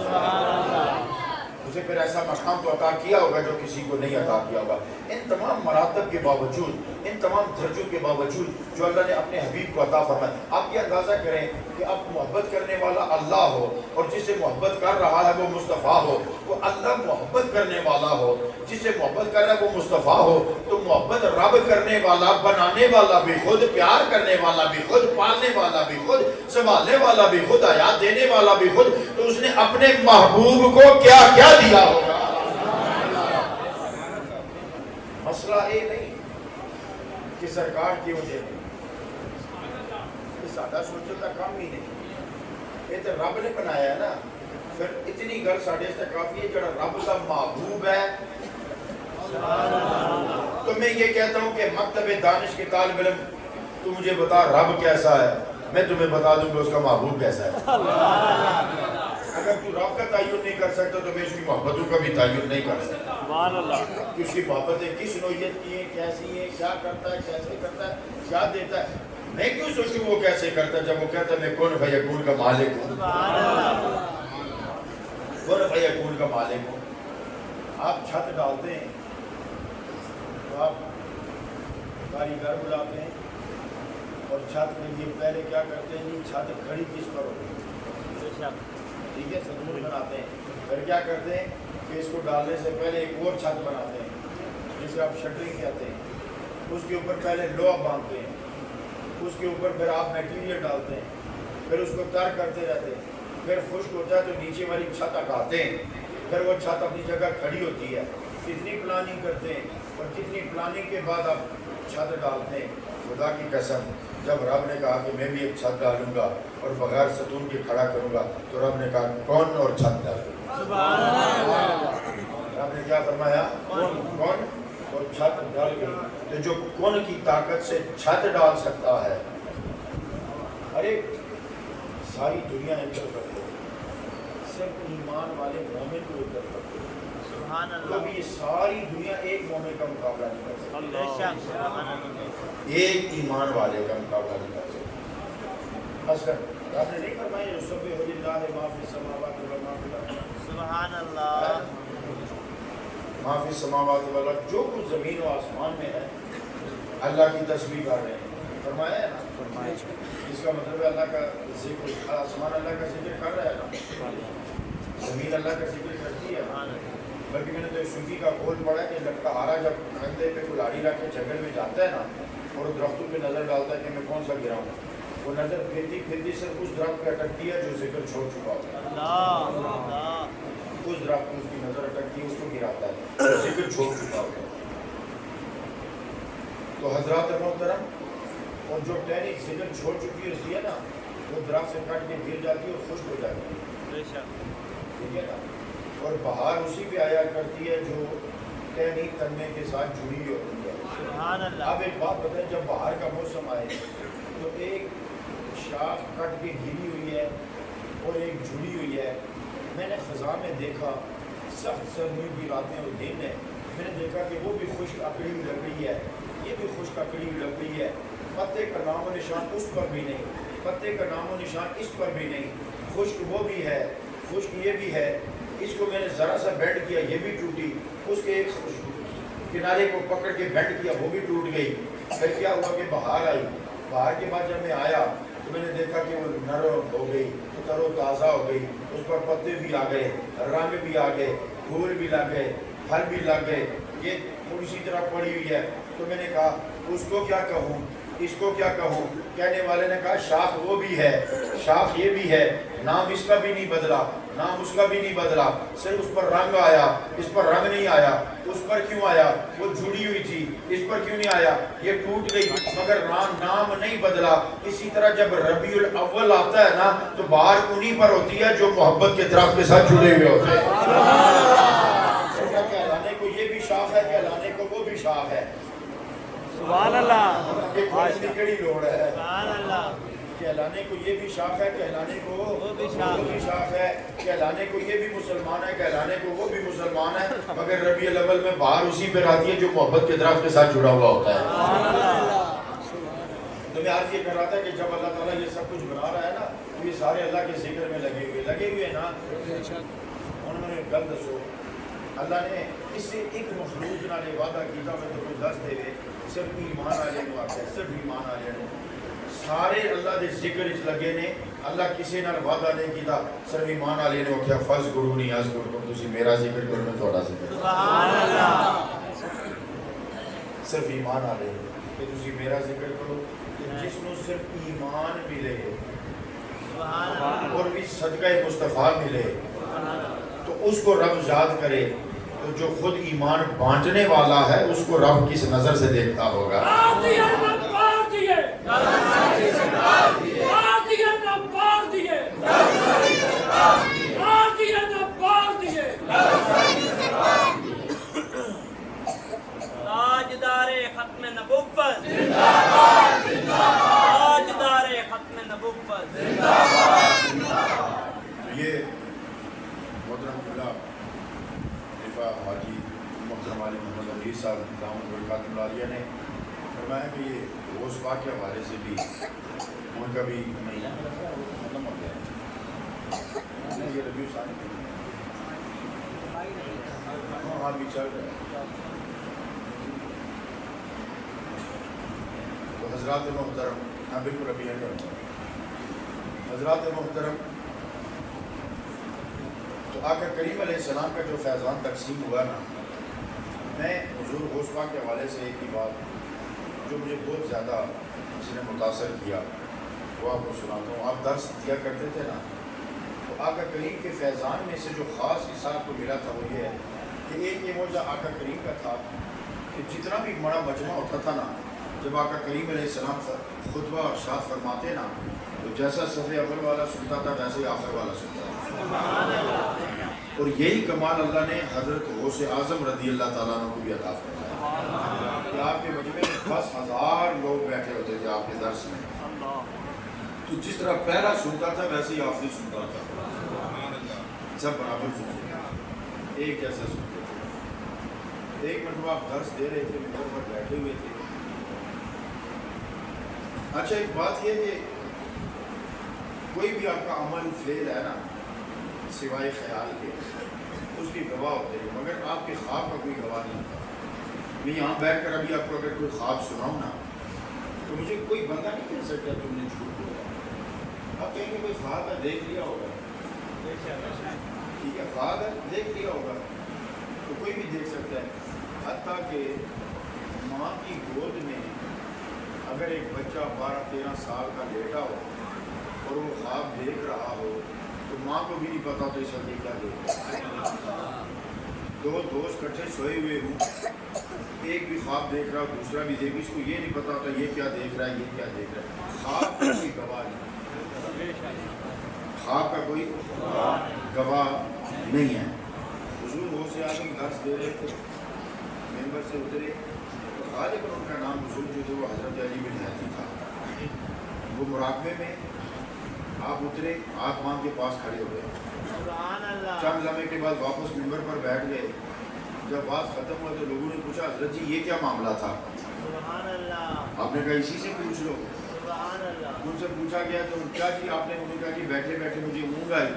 اسے پھر ایسا مقام تو عطا کیا ہوگا جو کسی کو نہیں عطا کیا ہوگا۔ ان تمام مراتب کے باوجود، ان تمام درجوں کے باوجود جو اللہ نے اپنے حبیب کو عطا فرمایا، آپ یہ اندازہ کریں کہ اب محبت کرنے والا اللہ ہو اور جس سے محبت کر رہا ہے وہ مصطفیٰ ہو، وہ اللہ محبت کرنے والا ہو، جس سے محبت کر رہا ہے وہ مصطفیٰ ہو، تو محبت رب کرنے والا، بنانے والا بھی خود، پیار کرنے والا بھی خود، پالنے والا بھی خود، سنبھالنے والا بھی خود، حیات دینے والا بھی خود، تو اس نے اپنے محبوب کو کیا کیا دیا ہوگا۔ مسئلہ یہ نہیں کہ سرکار کیوں دے دے، یہ سادہ سوچنے کا کام ہی نہیں، یہ تو رب نے بنایا ہے نا۔ پھر اتنی گل ساڑھے سے کافی ہے، جڑا رب کا محبوب ہے۔ تو میں یہ کہتا ہوں کہ مکتب دانش کے طالب علم، تو مجھے بتا رب کیسا ہے، میں تمہیں بتا دوں کہ اس کا محبوب کیسا ہے۔ اگر تو رب کا تعین نہیں کر سکتا تو میں اس کی محبتوں کا بھی تعین نہیں کر سکتا کہ اس کی محبتیں کس نوعیت کی ہیں، کیسی ہیں، کیا کرتا ہے، کیسے کرتا ہے، کیا دیتا ہے۔ میں کیوں سوچوں وہ کیسے کرتا ہے جب وہ کہتا ہے میں کن فیکون کا مالک ہوں، کن فیکون کا مالک ہوں۔ آپ چھت ڈالتے ہیں تو آپ کاریگر بلاتے ہیں اور چھت کے لیے پہلے کیا کرتے ہیں جی، چھت کھڑی کس پر ہو، ٹھیک ہے، ستون بناتے ہیں، پھر کیا کرتے ہیں کہ اس کو ڈالنے سے پہلے ایک اور چھت بناتے ہیں جسے آپ شٹرنگ کہتے ہیں، اس کے اوپر پہلے لوہا باندھتے ہیں، اس کے اوپر پھر آپ میٹیریل ڈالتے ہیں، پھر اس کو تر کرتے رہتے ہیں، پھر خشک ہوتا ہے تو نیچے والی چھت ہٹاتے ہیں، پھر وہ چھت اپنی جگہ کھڑی ہوتی ہے، کتنی پلاننگ کرتے ہیں، اور کتنی پلاننگ کے بعد آپ چھت ڈالتے ہیں۔ خدا کی قسم جب رب نے کہا کہ میں بھی ایک چھت ڈالوں گا اور بغیر ستون کے کھڑا کروں گا، تو رب نے کہا کون اور چھت ڈالے؟ رب نے کیا فرمایا؟ کون اور چھت ڈال گئی۔ تو جو کون کی طاقت سے چھت ڈال سکتا ہے، ارے ساری دنیا انٹر کرتے صرف ایمان والے مومن کو انٹر کرتے، تو یہ ساری دنیا ایک مومن کا مقابلہ نہیں کر سکتی، ایک ایمان والے کا مقابلہ نہیں کر سکتی۔ اصلاً آپ نے نہیں فرمایا یسبح للہ ما فی السماوات و ما فی الارض، سبحان اللہ، ما فی السماوات والارض، جو کچھ زمین و آسمان میں ہے اللہ کی تسبیح کر رہے ہیں، فرمایا ہے نا؟ اس کا مطلب ہے اللہ کا ذکر، آسمان اللہ کا ذکر کر رہا ہے نا، زمین اللہ کا ذکر کرتی ہے۔ بلکہ میں نے تو ایک صوفی کا قول پڑھا ہے کہ لڑکا ہارا جب کندھے پہ کلاڑی رکھ کے جنگل میں جاتا ہے نا اور درختوں پہ نظر ڈالتا ہے کہ میں کون سا گرا ہوں، وہ نظر پھرتی پھرتی صرف اس درخت پہ اٹکتی ہے جو ذکر چھوڑ چکا ہوتا ہے، اس درخت میں اس کی نظر اٹکتی ہے، اس کو گراتا ہے جو ذکر چھوڑ چکا ہوتا ہے۔ تو حضرات محترم، اور جو ٹہنی ذکر چھوڑ چکی ہوتی ہے نا، وہ درخت سے کٹ کے گر جاتی ہے اور خشک ہو جاتی ہے، ٹھیک ہے نا؟ اور بہار اسی پہ آیا کرتی ہے جو ٹہنی تننے کے ساتھ جڑی ہوتی ہے۔ اب ایک بات بتائیں، جب بہار کا موسم آئے تو ایک شاخ کٹ کے گری ہوئی ہے اور ایک جڑی ہوئی ہے، میں نے خزاں میں دیکھا، سخت سردیوں کی راتیں اور دن ہے، میں نے دیکھا کہ وہ بھی خشک اکڑی ہوئی لکڑی ہے، یہ بھی خشک اکڑی ہوئی لکڑی ہے، پتے کا نام و نشان اس پر بھی نہیں، پتے کا نام و نشان اس پر بھی نہیں، خشک وہ بھی ہے، خشک یہ بھی ہے، اس کو میں نے ذرا سا بینڈ کیا یہ بھی ٹوٹی، اس کے ایک کنارے کو پکڑ کے بینڈ کیا وہ بھی ٹوٹ گئی۔ پھر کیا ہوا کہ بہار آئی، بہار کے بعد جب میں آیا تو میں نے دیکھا کہ وہ نرم ہو گئی، تر و تازہ ہو گئی، اس پر پتے بھی آ گئے، رنگ بھی آ گئے، پھول بھی لگ گئے، پھل بھی لگ گئے، یہ اسی طرح پڑی ہوئی ہے۔ تو میں نے کہا اس کو کیا کہوں، اس کو کیا کہوں؟ کہنے والے نے کہا شاخ وہ بھی ہے، شاخ یہ بھی ہے، نام اس کا بھی نہیں بدلا، نام اس کا بھی نہیں بدلا، صرف اس پر رنگ آیا، اس پر رنگ نہیں آیا۔ اس پر کیوں آیا؟ وہ جڑی ہوئی تھی، اس پر کیوں نہیں آیا؟ یہ ٹوٹ گئی، مگر نام نہیں بدلا۔ اسی طرح جب ربیع الاول آتا ہے نا تو بہار انہی پر ہوتی ہے جو محبت کے درخت کے ساتھ جڑے ہوئے ہوتے ہیں۔ کہلانے کو یہ بھی شاخ ہے، کہلانے کو وہ بھی شاخ ہے۔ سبحان اللہ، کہڑی لوڑ ہے؟ سبحان اللہ، کہلانے کو یہ بھی شاخ ہے، کہلانے کو وہ بھی شاخ ہے، کہلانے کو یہ بھی مسلمان ہے، کہلانے کو وہ بھی مسلمان ہے، مگر ربیع الاول میں بہار اسی پہ آتی ہے جو محبت کے درخت کے ساتھ جڑا ہوا ہوتا ہے۔ تو میں آج یہ کر رہا تھا کہ جب اللہ تعالیٰ یہ سب کچھ بنا رہا ہے نا تو یہ سارے اللہ کے ذکر میں لگے ہوئے نا۔ انہوں نے گل دسو، اللہ نے اس سے ایک مخلوق نہ نے وعدہ کیتا، میں تو کوئی دس دے صرف ایمان والے کو آتا ہے، صرف ایمان والے نے سارے اللہ دے ذکر اس لگے نے، اللہ کسی نال وعدہ نہیں کیتا، صرف ایمان والے نے کیا فذکرونی اذکرکم، تسی میرا ذکر کرو میں تہاڈا ذکر۔ سبحان اللہ، صرف ایمان والے کہ تسی میرا ذکر کرو، جس نو صرف ایمان ملے اور بھی صدقہ مصطفیٰ ملے تو اس کو رب یاد کرے، تو جو خود ایمان بانٹنے والا ہے اس کو رب کس نظر سے دیکھتا ہوگا؟ تاجدار ختم نبوت زندہ باد، تاجدار ختم نبوت زندہ باد۔ یہ محترم اللہ خلیفہ حاجی محترم علی محمد علی صاحب دامت برکاتہ العالیہ نے فرمایا کہ یہ روز پاک کے حوالے سے بھی ان کا بھی مہینہ ختم ہو گیا ہے، یہ ربیع ثانی ہاں بھی چل رہا ہے۔ تو حضرات محترم، ہاں بالکل ابھی ہے حضرات محترم، تو آقا کریم علیہ السلام کا جو فیضان تقسیم ہوا نا، میں حضور غوث پاک کے حوالے سے ایک ہی بات جو مجھے بہت زیادہ جس نے متاثر کیا وہ آپ کو سناتا ہوں. آپ درس دیا کرتے تھے نا، تو آقا کریم کے فیضان میں سے جو خاص حصہ کو ملا تھا وہ یہ ہے کہ ایک یہ موجہ آقا کریم کا تھا کہ جتنا بھی بڑا مجمع ہوتا تھا نا، جب آقا کریم علیہ السلام خطبہ اور ارشاد فرماتے نا، تو جیسا صف اول والا سنتا تھا ویسے ہی آخر والا سنتا تھا. اور یہی کمال اللہ نے حضرت غوث اعظم رضی اللہ تعالیٰ عنہ کو بھی عطا فرمایا کہ آپ کے مجمع میں 10,000 لوگ بیٹھے ہوتے تھے آپ کے درس میں. تو جس طرح پہلا سنتا تھا ویسے ہی آخری سنتا تھا، سب برابر سنتے تھے، ایک جیسا سنتے تھے. ایک مرتبہ آپ درس دے رہے تھے، ممبر پر بیٹھے ہوئے تھے. اچھا ایک بات یہ کہ کوئی بھی آپ کا عمل فعل ہے نا سوائے خیال کے اس کی گواہ ہوتے ہیں، مگر آپ کے خواب کا کوئی گواہ نہیں ہوتا. میں یہاں بیٹھ کر ابھی آپ کو اگر کوئی خواب سناؤں نا تو مجھے کوئی بندہ نہیں کہہ سکتا تم نے جھوٹ بولا. آپ کہیں گے کوئی خواب ہے دیکھ لیا ہوگا، ٹھیک ہے خواب ہے دیکھ لیا ہوگا تو کوئی بھی دیکھ سکتا ہے. حتیٰ کہ ماں کی گود میں اگر ایک بچہ 12-13 سال کا لیٹا ہو اور وہ خواب دیکھ رہا ہو تو ماں کو بھی نہیں پتا تو اس وقت کیا دیکھ رہا. دو دوست کٹھے سوئے ہوئے ہوں، ایک بھی خواب دیکھ رہا دوسرا بھی دیکھ، اس کو یہ نہیں پتا ہوتا یہ کیا دیکھ رہا ہے یہ کیا دیکھ رہا ہے. خواب کا کوئی گواہ نہیں، خواب کا کوئی گواہ نہیں ہے. حضور غوث اعظم درس دے رہے تھے، ممبر سے اترے تو غالباً ان کا نام بزرگ جو تھے وہ حضرت علی بن حاتم تھا. وہ مراقبے میں آپ اترے، ہاتھ مانگ کے پاس کھڑے ہو گئے. چند لمحے کے بعد واپس ممبر پر بیٹھ گئے. جب بات ختم ہوا تو لوگوں نے پوچھا حضرت جی یہ کیا معاملہ تھا؟ آپ نے کہا اسی سے پوچھ لو. ان سے پوچھا گیا تو کیا جی آپ نے انہوں نے کہا کہ بیٹھے بیٹھے مجھے اونگ آئی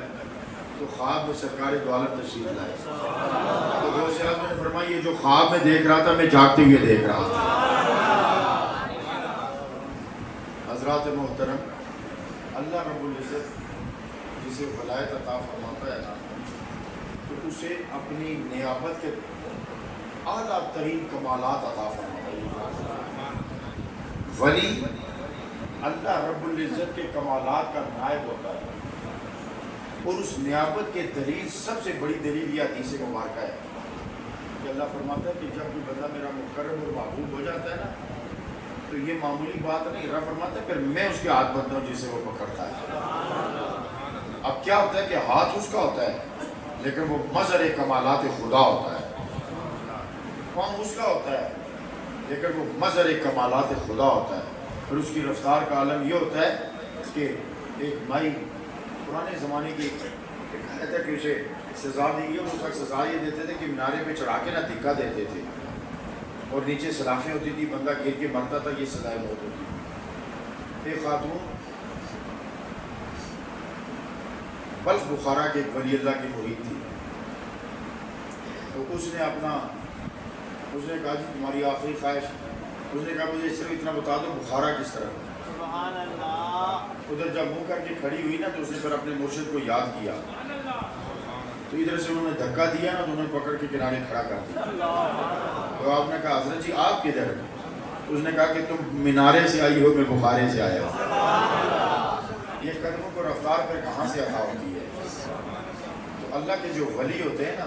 تو خواب میں سرکار دو عالم تشریف لائے. تو غوث اعظم نے فرمایا یہ جو خواب میں دیکھ رہا تھا میں جاگتے ہوئے دیکھ رہا تھا. حضرات محترم، اللہ رب العزت جسے ولایت عطا فرماتا ہے نا تو اسے اپنی نیابت کے اعلیٰ ترین کمالات عطا فرماتا ہے. ولی اللہ رب العزت کے کمالات کا نائب ہوتا ہے، اور اس نیابت کے دلیل سب سے بڑی دلیل یہ حدیث مبارکہ ہے کہ اللہ فرماتا ہے کہ جب کوئی بندہ میرا مقرب اور محبوب ہو جاتا ہے نا تو یہ معمولی بات نہیں. اللہ فرماتا ہے پھر میں اس کے ہاتھ بنتا ہوں جسے وہ پکڑتا ہے. اب کیا ہوتا ہے کہ ہاتھ اس کا ہوتا ہے لیکن وہ مظہر کمالات خدا ہوتا ہے. پاؤں اس کا ہوتا ہے لیکن وہ مظہر کمالات خدا ہوتا ہے. پھر اس کی رفتار کا عالم یہ ہوتا ہے کہ ایک مائی پرانے زمانے کی کہتا ہے کہ اسے سزا دی گئی، اس وقت سزا یہ دیتے تھے کہ مینارے پہ چڑھا کے نا دھکا دیتے تھے اور نیچے سلاخیں ہوتی تھی، بندہ گر کے مرتا تھا، یہ سزائے موت ہوتی تھی. ایک خاتون بلخ بخارا کے ایک ولی اللہ کی مرید تھی، تو اس نے کہا جی تمہاری آخری خواہش؟ اس نے کہا مجھے صرف اتنا بتا دو بخارا کس طرف. سبحان اللہ. ادھر جب منہ کر کے کھڑی ہوئی نا تو اس نے پھر اپنے مرشد کو یاد کیا تو ادھر سے انہوں نے دھکا دیا نا تو انہوں نے پکڑ کے کنارے کھڑا کر دیا. تو آپ نے کہا حضرت جی آپ کدھر؟ اس نے کہا کہ تم مینارے سے آئی ہو، میں بخارے سے آیا ہوں. یہ قدموں کو رفتار پھر کہاں سے عطا ہوتی ہے؟ تو اللہ کے جو ولی ہوتے ہیں نا،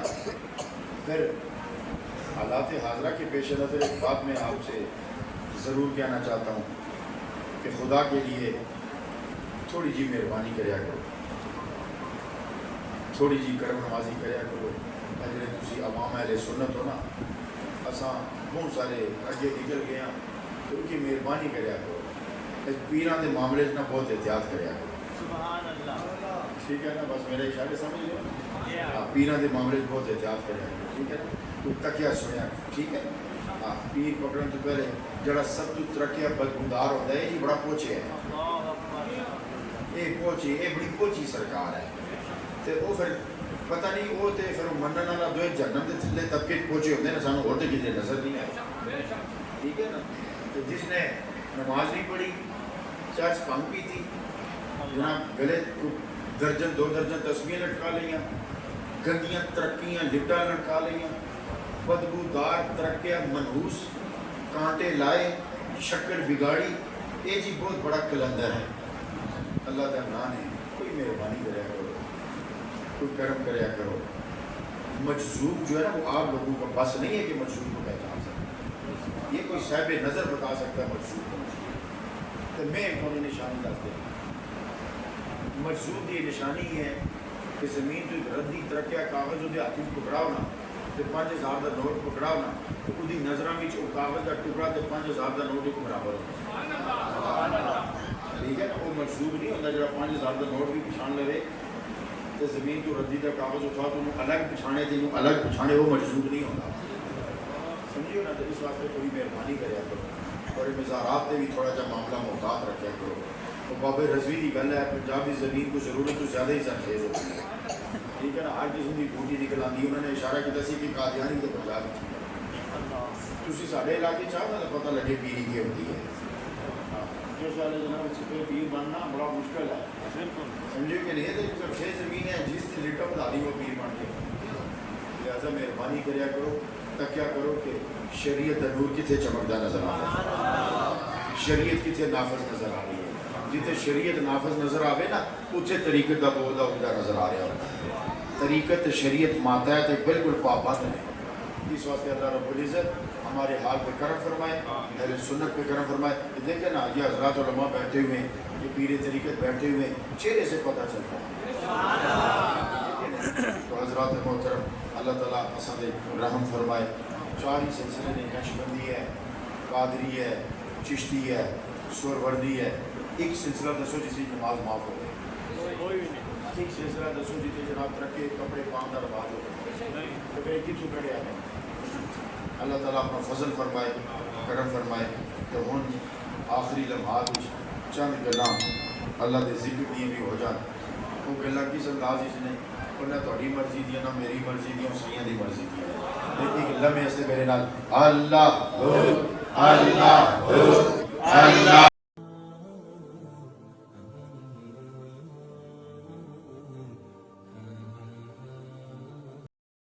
پھر حالات حاضرہ کے پیش نظر ایک بات میں آپ سے ضرور کہنا چاہتا ہوں کہ خدا کے لیے تھوڑی جی مہربانی کریا کرو، تھوڑی جی کرم نوازی کریا کرو. اگر تسی عوام اہل سنت ہو نا، اساں بہت سارے اگے نکل گئے ہیں تو ان کی مہربانی کریا کرو. اس پیراں دے معاملے نا بہت احتیاط کریا کرو. سبحان اللہ. ٹھیک ہے نا؟ بس میرے اشارے سمجھ لو. پیراں دے معاملے بہت احتیاط کریا کرو. ٹھیک ہے نا؟ تو تکیا سنیا. ٹھیک ہے. ہاں پیر پکڑن تو پہلے جڑا سب تو ترقیہ بدبودار ہوتا ہے یہ بڑا پوچھے ہے، یہ پوچھی، یہ بڑی پوچھی سرکار ہے. تو وہ پھر پتہ نہیں وہ تے پھر منن والا دو جہنم دے تھلے طبقے پوچھے ہوتے ہیں، سانو اور تے کدھر نظر نہیں آئے. ٹھیک ہے نا؟ تو جس نے نماز نہیں پڑھی، چرچ بھنگ پی تھی، جناب گلے درجن 2 درجن تسبیحیں لٹکا لیاں، گندیاں ترقیاں لٹا لٹکا لیاں، بدبودار ترقیہ منحوس کانٹے لائے، شکل بگاڑی یہ جی بہت بڑا کلندر ہے. اللہ کا نام ہے, کوئی مہربانی کریا کرو, کوئی کرم کریا کرو. مجذوب جو ہے نا وہ آپ لوگوں کا بس نہیں ہے کہ مجذوب کو پہچان سکتے. یہ کوئی صاحب نظر بتا سکتا ہے مجذوب کو. تو میں انہوں نے نشانی دس دیں. مجذوب کی نشانی ہے کہ زمین تو ردی ترقیا کاغذ وہ ہاتھ میں پکڑاؤ نا تو 5000 کا نوٹ پکڑاؤ نا تو وہ نظروں میں وہ کاغذ کا ٹکڑا تو 5000 کا نوٹ ایک برابر ہوتا. ٹھیک ہے نا, وہ مجذوب نہیں ہوتا جا 5000 کا نوٹ بھی پچھان لے تو زمین تو ردی کا کاغذ اٹھا تو انہوں الگ پچھانے تھے الگ پچھانے, وہ مجذوب نہیں ہوتا. سمجھیو نا. تو اس واسطے تھوڑی مہربانی کریا کرو اور مزارات سے بھی تھوڑا جا معاملہ محتاط رکھا کرو. تو بابے رضوی کی گل ہے, پنجابی زمین کو ضرورت تو زیادہ ہی زرخیز ہوتی ہے. ٹھیک ہے نا, ہر قسم کی بوٹی نکل آتی. انہوں نے اشارہ کیا سی کہ قادیانی تو پنجاب تھی سارے علاقے چاہو تو پتہ لگے پیری کی ہوتی ہے. جو سارے جناب چھپے پیر بننا بڑا مشکل ہے. سمجھے کہ نہیں, تو چھ زمین ہے جس سے لٹا بتا دی وہ پیر بن کے. لہٰذا مہربانی کریا کرو, تکیا کرو کہ شریعت کا نور کتنے چمکتا نظر آ رہا ہے, شریعت کتنے نافذ نظر آ رہی ہے. جتنے شریعت نافذ نظر آئے نا اتنے طریقت کا بول کا نظر آ رہا ہے. طریقت شریعت ماتحت بالکل پابند ہے. اس واسطے اللہ رب العزت ہمارے حال پہ کرم فرمائے, اہل سنت پہ کرم فرمائے. دیکھیں نا یہ حضرات علماء بیٹھے ہوئے ہیں, یہ پیر طریقت بیٹھے ہوئے ہیں, چہرے سے پتہ چلتا ہے. تو حضرات محترم اللہ تعالیٰ پسند رحم فرمائے. 4 ہی سلسلے نے, نقشبندی ہے, قادری ہے, چشتی ہے, سہروردی ہے. ایک سلسلہ دسو جس کی نماز معاف ہو گئی. ایک سلسلہ دسو جتنے جناب ترقے کپڑے پاندار رواج ہو گئے تو پھر کتوں کڑے آ گئے. اللہ تعالیٰ اپنا فضل فرمائے, کرم فرمائے. تو ہوں آخری لمحات چند گلاں اللہ کے ذکر دیا بھی ہو جان. وہ گلاں کس انداز نہیں, اور نہ تھوڑی مرضی دیا نہ میری مرضی دیا, سیاں دی مرضی دی. ایک لمحے سے میرے نال اللہ اللہ اللہ